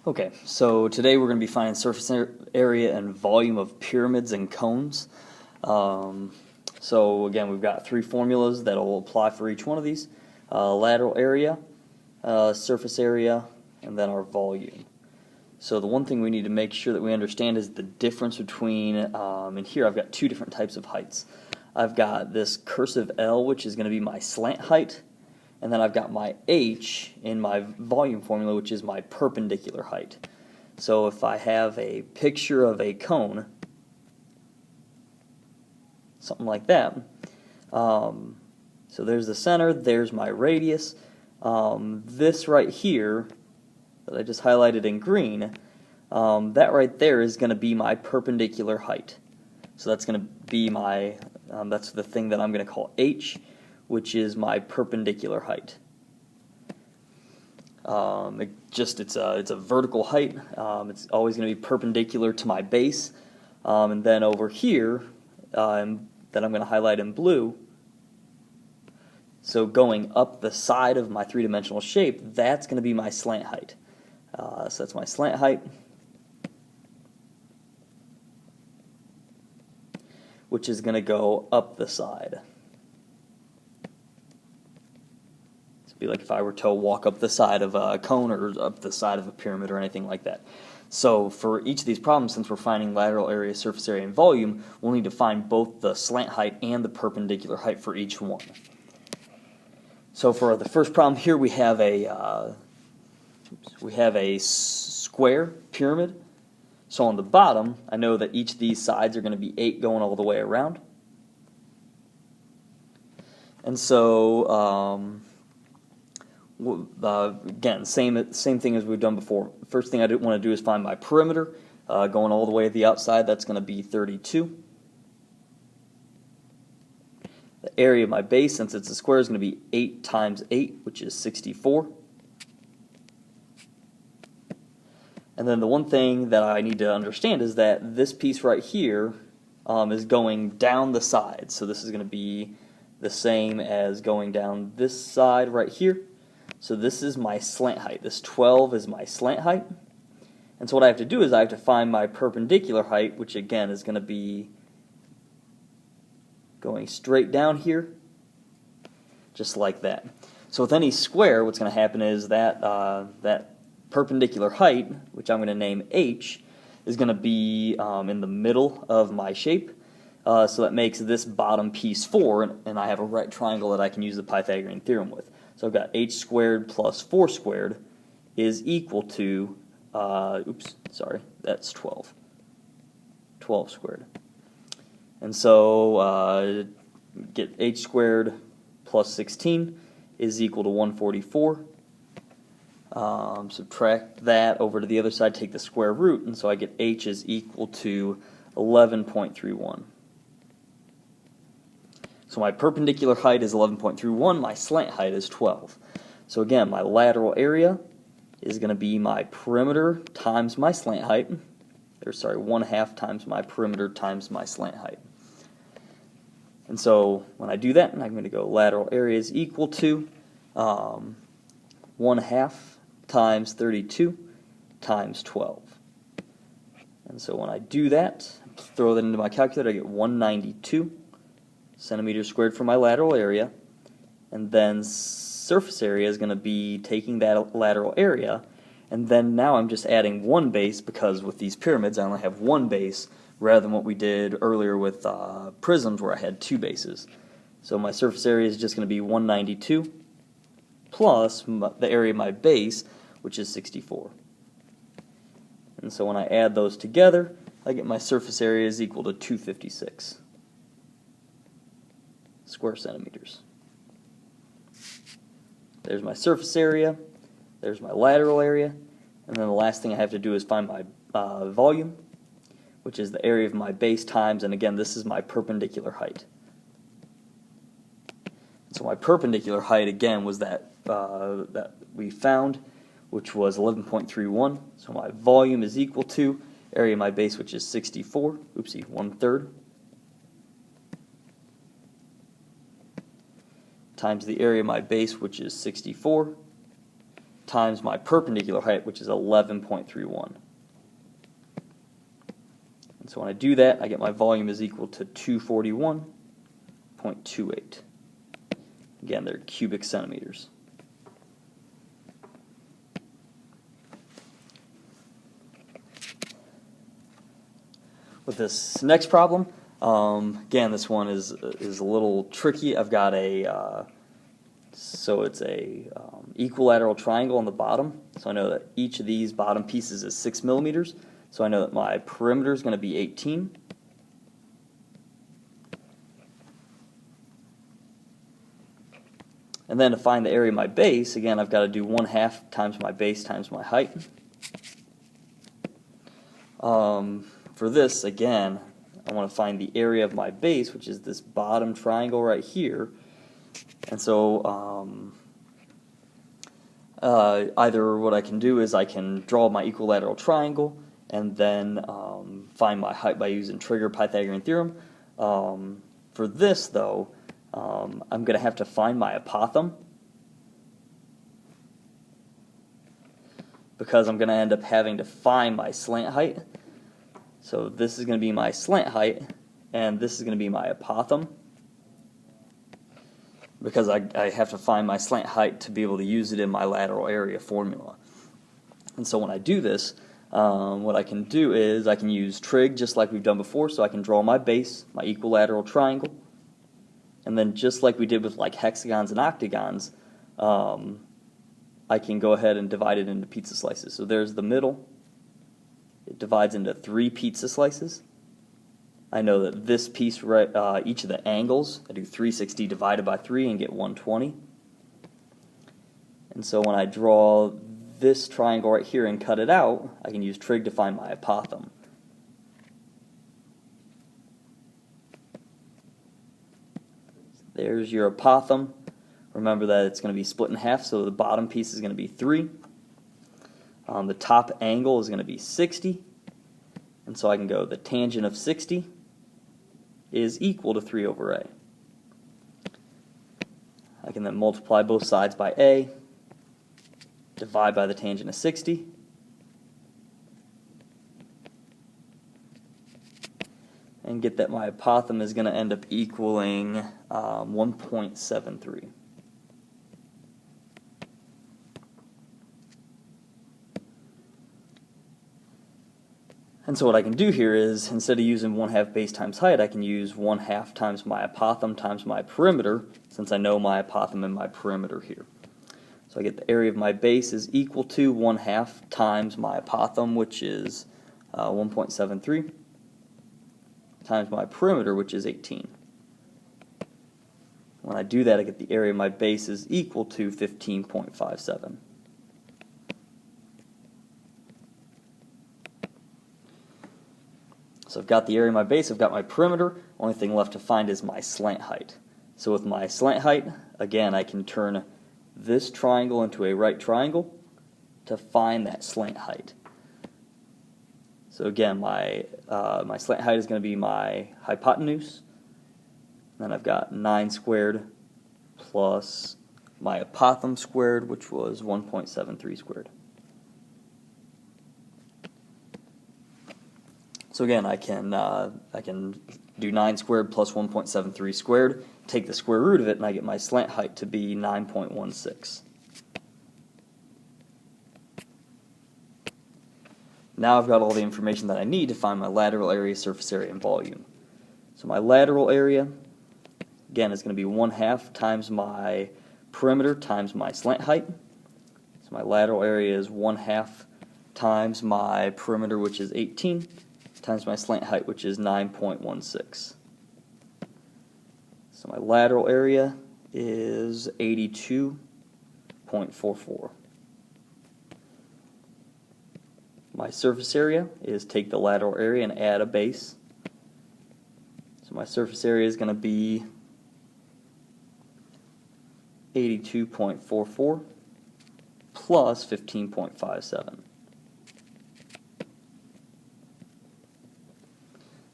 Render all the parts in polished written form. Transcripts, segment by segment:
Okay, so today we're going to be finding surface area and volume of pyramids and cones. So again, we've got three formulas that will apply for each one of these. Lateral area, surface area, and then our volume. So the one thing we need to make sure that we understand is the difference between, and here I've got two different types of heights. I've got this cursive L, which is going to be my slant height, and then I've got my H in my volume formula, which is my perpendicular height. So if I have a picture of a cone, something like that, so there's the center, there's my radius. This right here that I just highlighted in green, that right there is going to be my perpendicular height. So that's going to be my, that's the thing that I'm going to call H, which is my perpendicular height. It's a vertical height. It's always going to be perpendicular to my base. And then over here, that I'm going to highlight in blue, so going up the side of my three-dimensional shape, that's going to be my slant height. So that's my slant height, which is going to go up the side. So it'd be like if I were to walk up the side of a cone or up the side of a pyramid or anything like that. So for each of these problems, since we're finding lateral area, surface area, and volume, we'll need to find both the slant height and the perpendicular height for each one. So for the first problem here, we have a square pyramid. So on the bottom, I know that each of these sides are going to be 8 going all the way around. And so, again, same thing as we've done before. First thing I want to do is find my perimeter. Going all the way to the outside, that's going to be 32. The area of my base, since it's a square, is going to be 8 times 8, which is 64. And then the one thing that I need to understand is that this piece right here is going down the side. So this is going to be the same as going down this side right here. So this is my slant height. This 12 is my slant height. And so what I have to do is I have to find my perpendicular height, which again is going to be going straight down here, just like that. So with any square, what's going to happen is that that perpendicular height, which I'm going to name H, is going to be in the middle of my shape. So that makes this bottom piece 4, and I have a right triangle that I can use the Pythagorean theorem with. So I've got H squared plus 4 squared is equal to, that's 12. 12 squared. And so get H squared plus 16 is equal to 144. Subtract that over to the other side, take the square root, and so I get H is equal to 11.31. So my perpendicular height is 11.31, my slant height is 12. So again, my lateral area is going to be my perimeter times my slant height, 1/2 times my perimeter times my slant height. And so when I do that, I'm going to go lateral area is equal to 1/2 times 32 times 12. And so when I do that, throw that into my calculator, I get 192 centimeters squared for my lateral area. And then surface area is going to be taking that lateral area, and then now I'm just adding one base, because with these pyramids I only have one base rather than what we did earlier with prisms where I had 2 bases. So my surface area is just going to be 192 plus the area of my base, which is 64. And so when I add those together, I get my surface area is equal to 256 square centimeters. There's my surface area, there's my lateral area, and then the last thing I have to do is find my volume, which is the area of my base times, and again, this is my perpendicular height. So my perpendicular height, again, was that we found, which was 11.31. So my volume is equal to area of my base, which is 64, 1/3, times the area of my base, which is 64, times my perpendicular height, which is 11.31. And so when I do that, I get my volume is equal to 241.28. Again, they're cubic centimeters. With this next problem, again, this one is a little tricky. I've got a so it's a equilateral triangle on the bottom. So I know that each of these bottom pieces is 6 millimeters. So I know that my perimeter is going to be 18. And then to find the area of my base, again, I've got to do 1/2 times my base times my height. For this, again, I want to find the area of my base, which is this bottom triangle right here. And so either what I can do is I can draw my equilateral triangle and then find my height by using trig or Pythagorean theorem. For this, though, I'm going to have to find my apothem, because I'm going to end up having to find my slant height. So this is going to be my slant height, and this is going to be my apothem, because I have to find my slant height to be able to use it in my lateral area formula. And so when I do this, what I can do is I can use trig just like we've done before, so I can draw my base, my equilateral triangle, and then just like we did with like hexagons and octagons, I can go ahead and divide it into pizza slices. So there's the middle. It divides into 3 pizza slices. I know that this piece, each of the angles, I do 360 divided by 3 and get 120. And so when I draw this triangle right here and cut it out, I can use trig to find my apothem. There's your apothem. Remember that it's going to be split in half, so the bottom piece is going to be 3. The top angle is going to be 60, and so I can go the tangent of 60 is equal to 3 over a. I can then multiply both sides by a, divide by the tangent of 60, and get that my apothem is going to end up equaling 1.73. And so what I can do here is, instead of using 1/2 base times height, I can use 1/2 times my apothem times my perimeter, since I know my apothem and my perimeter here. So I get the area of my base is equal to 1/2 times my apothem, which is 1.73, times my perimeter, which is 18. When I do that, I get the area of my base is equal to 15.57. So I've got the area of my base, I've got my perimeter. Only thing left to find is my slant height. So with my slant height, again, I can turn this triangle into a right triangle to find that slant height. So again, my slant height is going to be my hypotenuse. Then I've got 9 squared plus my apothem squared, which was 1.73 squared. So again, I can do 9 squared plus 1.73 squared, take the square root of it, and I get my slant height to be 9.16. Now I've got all the information that I need to find my lateral area, surface area, and volume. So my lateral area, again, is going to be 1/2 times my perimeter times my slant height. So my lateral area is 1/2 times my perimeter, which is 18, times my slant height, which is 9.16. So my lateral area is 82.44. My surface area is take the lateral area and add a base. So my surface area is going to be 82.44 plus 15.57.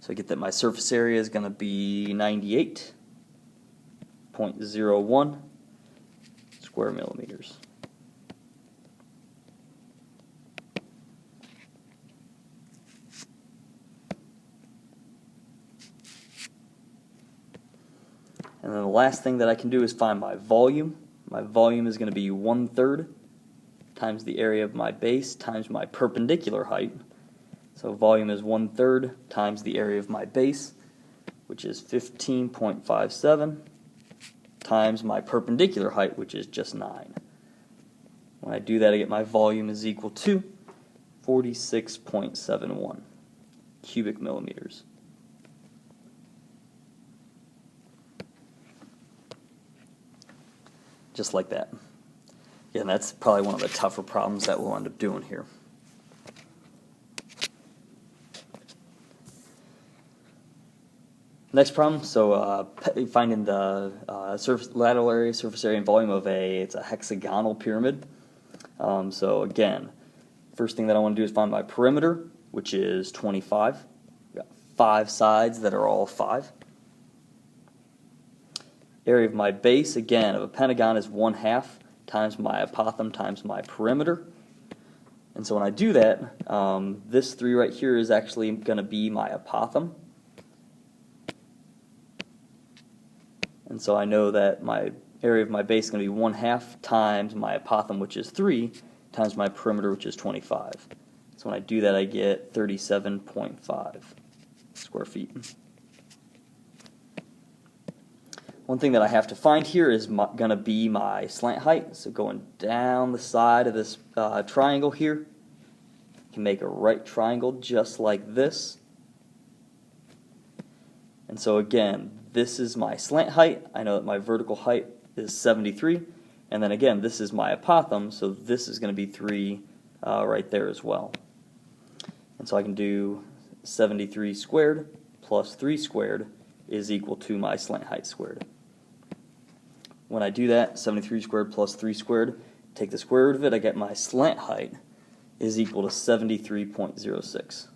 So I get that my surface area is going to be 98.01 square millimeters. And then the last thing that I can do is find my volume. My volume is going to be 1/3 times the area of my base times my perpendicular height. So volume is 1/3 times the area of my base, which is 15.57, times my perpendicular height, which is just 9. When I do that, I get my volume is equal to 46.71 cubic millimeters. Just like that. Yeah, and that's probably one of the tougher problems that we'll end up doing here. Next problem, so finding the lateral area, surface area, and volume of it's a hexagonal pyramid. So again, first thing that I want to do is find my perimeter, which is 25. We've got 5 sides that are all 5. Area of my base, again, of a pentagon is 1/2 times my apothem times my perimeter. And so when I do that, this 3 right here is actually going to be my apothem. And so I know that my area of my base is going to be 1/2 times my apothem, which is 3, times my perimeter, which is 25. So when I do that, I get 37.5 square feet. One thing that I have to find here is going to be my slant height. So going down the side of this triangle here, I can make a right triangle just like this. And so again, this is my slant height. I know that my vertical height is 73. And then again, this is my apothem, so this is going to be 3 right there as well. And so I can do 73 squared plus 3 squared is equal to my slant height squared. When I do that, 73 squared plus 3 squared, take the square root of it, I get my slant height is equal to 73.06.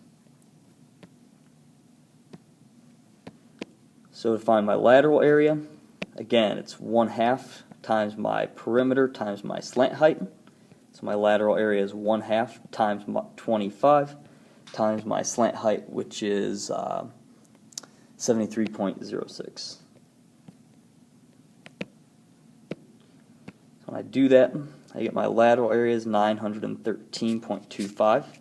So to find my lateral area, again, it's 1/2 times my perimeter times my slant height. So my lateral area is 1/2 times 25 times my slant height, which is 73.06. When I do that, I get my lateral area is 913.25.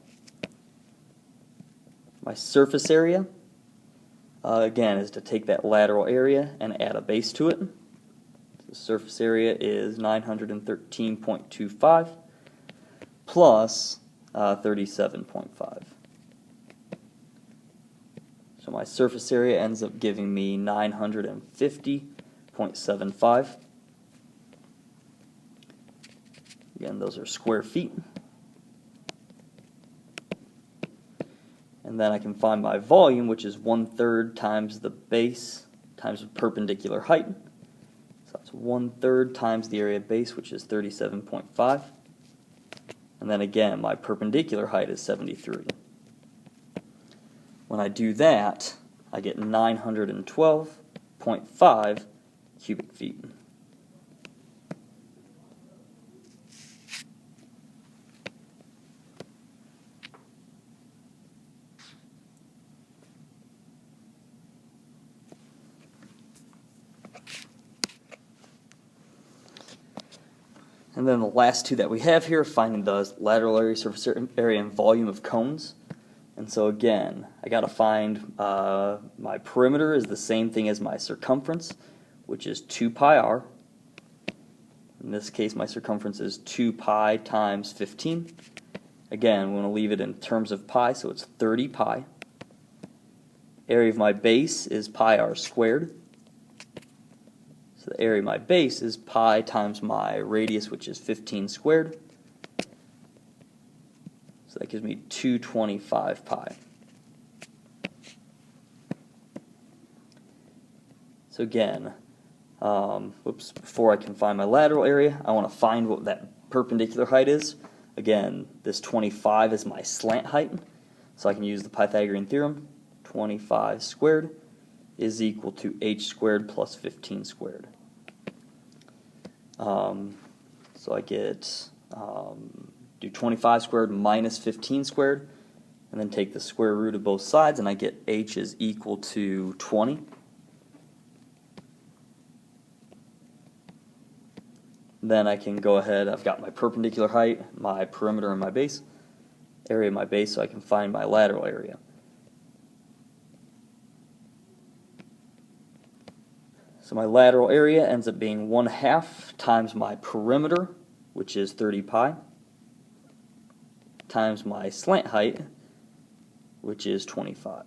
My surface area, again, is to take that lateral area and add a base to it. The surface area is 913.25 plus 37.5. So my surface area ends up giving me 950.75. Again, those are square feet. And then I can find my volume, which is 1/3 times the base times the perpendicular height. So that's 1/3 times the area of base, which is 37.5. And then again, my perpendicular height is 73. When I do that, I get 912.5 cubic feet. And then the last 2 that we have here, finding the lateral area, surface area, and volume of cones. And so again, I got to find my perimeter is the same thing as my circumference, which is 2 pi r. In this case, my circumference is 2 pi times 15. Again, we want to leave it in terms of pi, so it's 30 pi. Area of my base is pi r squared. So the area of my base is pi times my radius, which is 15 squared. So that gives me 225 pi. So again, before I can find my lateral area, I want to find what that perpendicular height is. Again, this 25 is my slant height, so I can use the Pythagorean theorem. 25 squared is equal to h squared plus 15 squared. So I get, do 25 squared minus 15 squared, and then take the square root of both sides, and I get h is equal to 20. then I can go ahead, I've got my perpendicular height, my perimeter, and my base, area of my base, so I can find my lateral area. So my lateral area ends up being 1/2 times my perimeter, which is 30 pi, times my slant height, which is 25.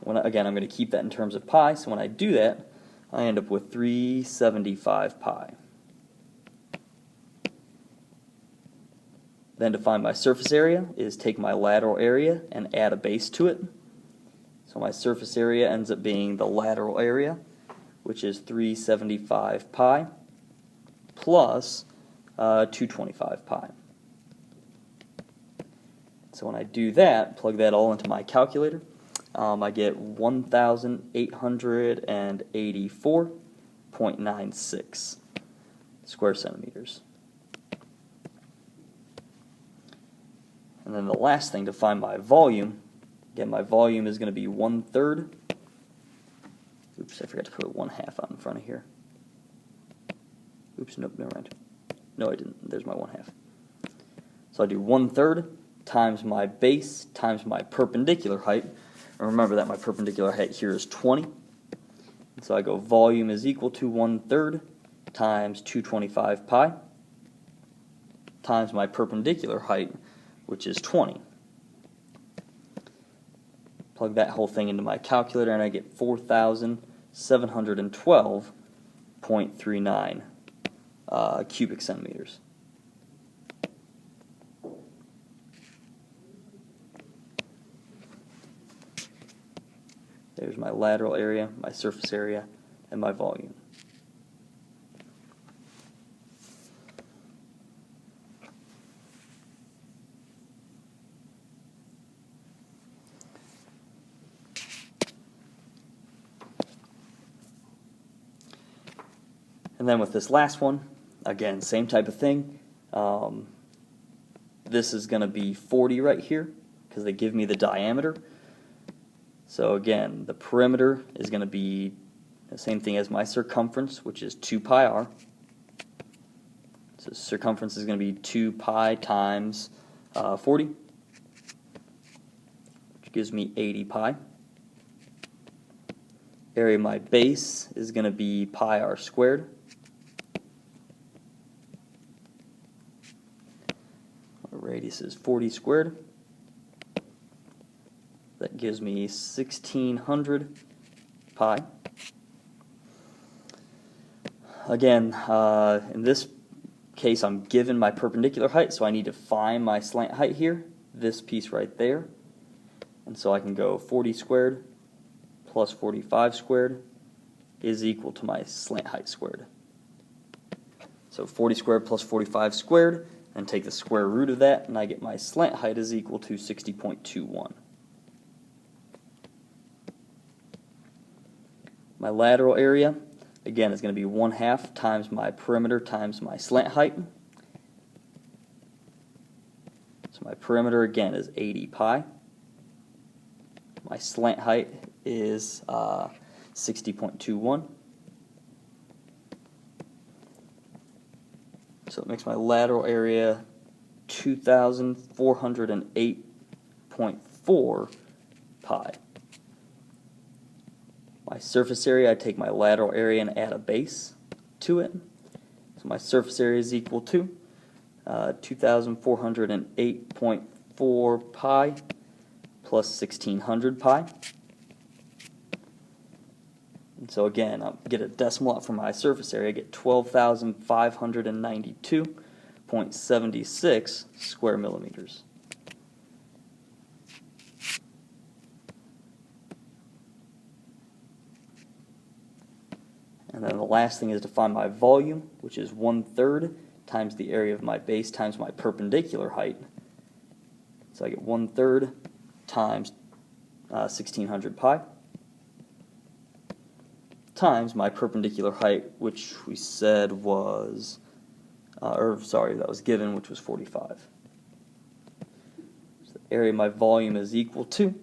Again, I'm going to keep that in terms of pi, so when I do that, I end up with 375 pi. Then to find my surface area is take my lateral area and add a base to it. So my surface area ends up being the lateral area, which is 375 pi plus 225 pi. So when I do that, plug that all into my calculator, I get 1,884.96 square centimeters. And then the last thing, to find my volume, again, my volume is going to be 1/3. Oops, I forgot to put 1/2 out in front of here. Oops, nope, never mind. No, I didn't. There's my 1/2. So I do 1/3 times my base times my perpendicular height. And remember that my perpendicular height here is 20. And so I go volume is equal to 1/3 times 225 pi times my perpendicular height, which is 20. Plug that whole thing into my calculator and I get 4,712.39 cubic centimeters. There's my lateral area, my surface area, and my volume. And then with this last one, again, same type of thing. This is going to be 40 right here because they give me the diameter. So again, the perimeter is going to be the same thing as my circumference, which is 2 pi r. So circumference is going to be 2 pi times 40, which gives me 80 pi. Area of my base is going to be pi r squared. Radius is 40 squared. That gives me 1,600 pi. Again, in this case, I'm given my perpendicular height, so I need to find my slant height here, this piece right there. And so I can go 40 squared plus 45 squared is equal to my slant height squared. So 40 squared plus 45 squared, and take the square root of that, and I get my slant height is equal to 60.21. My lateral area, again, is going to be 1/2 times my perimeter times my slant height. So my perimeter, again, is 80 pi. My slant height is 60.21. So it makes my lateral area 2,408.4 pi. My surface area, I take my lateral area and add a base to it. So my surface area is equal to 2,408.4 pi plus 1,600 pi. And so again, I'll get a decimal out for my surface area. I get 12,592.76 square millimeters. And then the last thing is to find my volume, which is 1/3 times the area of my base times my perpendicular height. So I get 1/3 times 1,600 pi times my perpendicular height, which we said was, that was given, which was 45. So the area of my volume is equal to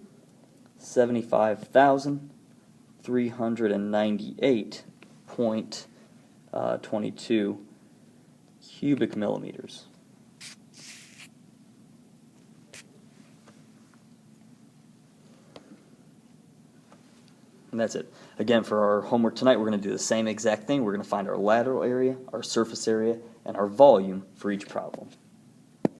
75,398 0.22 cubic millimeters. And that's it. Again, for our homework tonight, we're going to do the same exact thing. We're going to find our lateral area, our surface area, and our volume for each problem.